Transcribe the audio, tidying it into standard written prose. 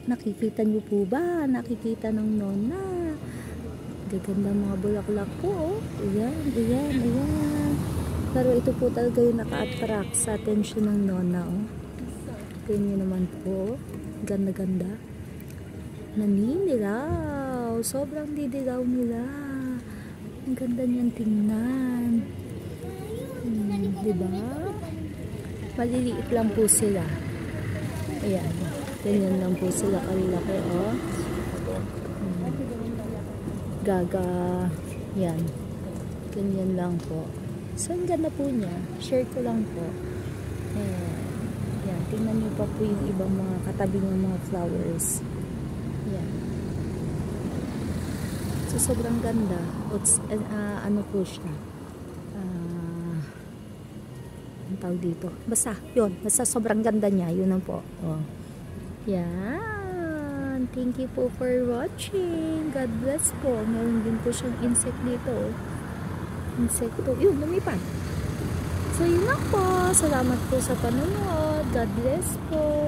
Nakikita niyo po ba? Nakikita ng nona. Gaganda mga bulaklak po. Oh. Ayan, ayan, ayan. Pero ito po talaga yung naka-attract sa attention ng nona. Oh. Tingnan niyo naman po. Ganda-ganda. Naninilaw. Sobrang didilaw nila. Ang ganda niyan tingnan. Diba? Maliliit lang po sila. Ayan. Ganyan lang po sila kalaki. Oh. Gaga. Yan. Ganyan lang po. So, ang ganda po niya. Share ko lang po. Ayan. Yan. Tingnan niyo pa po yung ibang mga katabi ng mga flowers. Yan. So, sobrang ganda. Ano po siya? Ang tawag dito. Basta, yun. Basta sobrang ganda niya. Yun lang po. Oh. Yan. Thank you po for watching. God bless po. Meron din po siyang insect dito. Insekto. Yun, lumipad. So, yun lang po. Salamat po sa panonood. God bless po.